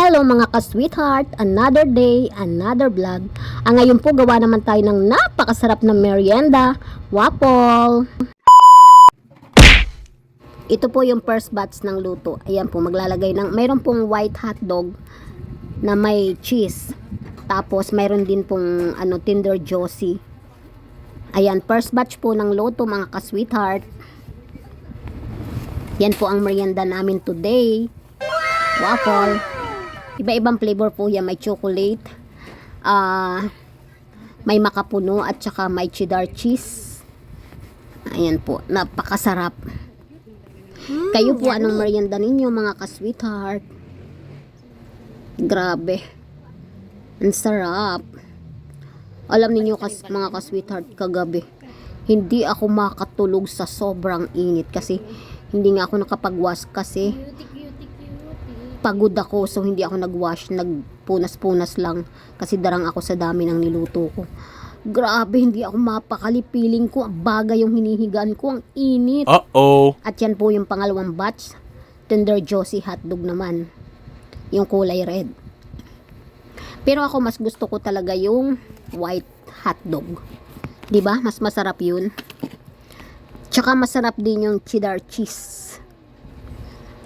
Hello mga ka-sweetheart, another day, another vlog. Ngayon po gawa naman tayo ng napakasarap na merienda, waffle. Ito po yung first batch ng luto. Ayan po, maglalagay ng, mayroon pong white hotdog na may cheese. Tapos mayroon din pong Tender Josie. Ayan, first batch po ng luto mga ka-sweetheart. Yan po ang merienda namin today. Waffle. Iba-ibang flavor po yan. May chocolate, may makapuno, at saka may cheddar cheese. Ayan po, napakasarap. Kayo po, anong merienda ninyo mga ka-sweetheart? Grabe, ang sarap. Alam niyo mga ka-sweetheart, kagabi hindi ako makatulog sa sobrang init kasi hindi nga ako nakapag-wash kasi pagod ako, so hindi ako nag-wash, nagpunas-punas lang kasi darang ako sa dami ng niluto ko. Grabe, hindi ako mapakali, feeling ko ang bagay yung hinihigaan ko, ang init. At yan po yung pangalawang batch, Tender Josie hotdog naman, yung kulay red. Pero ako mas gusto ko talaga yung white hotdog, diba? Mas masarap yun. Tsaka masarap din yung cheddar cheese,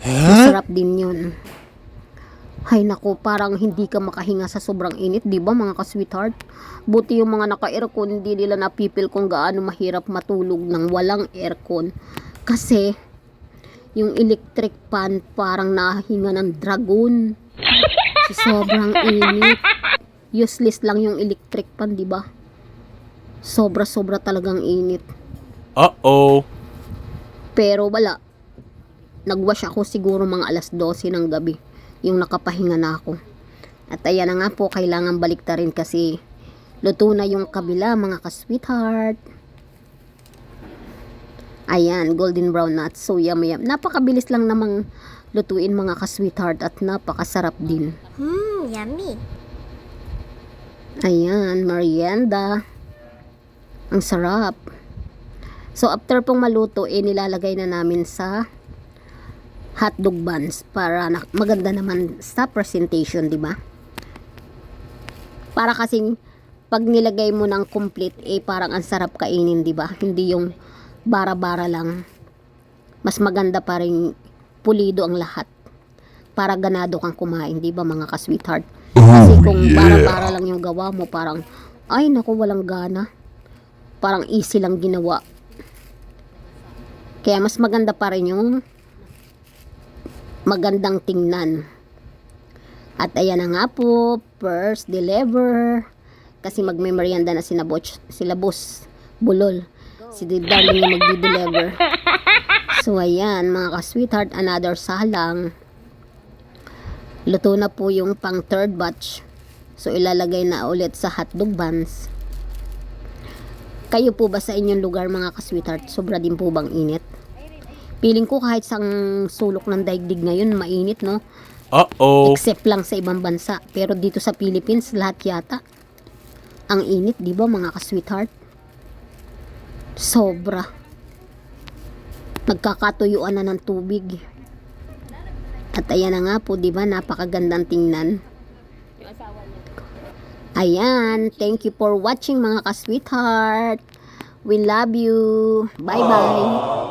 masarap din yun. Hay nako, parang hindi ka makahinga sa sobrang init, di ba mga ka-sweetheart? Buti yung mga naka-aircon, hindi nila napipil kung gaano mahirap matulog ng walang aircon. Kasi yung electric fan parang nahinga ng dragon. Sa sobrang init. Useless lang yung electric fan, di ba? Sobra-sobra talagang init. Pero wala. Nagwash ako siguro mga alas 12 ng gabi, yung nakapahinga na ako. At ayan na nga po, kailangan baliktarin kasi luto na yung kabila mga ka-sweetheart. Ayan, golden brown na at so yummy. Napakabilis lang namang lutuin mga ka-sweetheart at napakasarap din. Yummy. Ayan, merienda. Ang sarap. So after pong maluto, nilalagay na namin sa hotdog buns para maganda naman sa presentation, di ba? Para kasing pag nilagay mo ng complete, parang ang sarap kainin, di ba? Hindi yung bara-bara lang. Mas maganda pa rin pulido ang lahat para ganado kang kumain, di ba mga ka-sweetheart? Kasi kung bara-bara lang yung gawa mo, parang ay naku, walang gana. Parang easy lang ginawa. Kaya mas maganda pa rin yung magandang tingnan. At ayan na nga po, first deliver. Kasi magme-merienda na sila boss Bulol. Si Darling yung magdi-deliver. So ayan mga ka-sweetheart, another salang. Luto na po yung pang third batch. So ilalagay na ulit sa hotdog buns. Kayo po ba sa inyong lugar mga ka-sweetheart, sobra din po bang init? Feeling ko kahit sang sulok ng daigdig ngayon, mainit, no? Except lang sa ibang bansa. Pero dito sa Philippines, lahat yata ang init, di ba mga ka-sweetheart? Sobra. Nagkakatuyuan na ng tubig. At ayan na nga po, di ba? Napakagandang tingnan. Ayan. Thank you for watching mga ka-sweetheart. We love you. Bye-bye.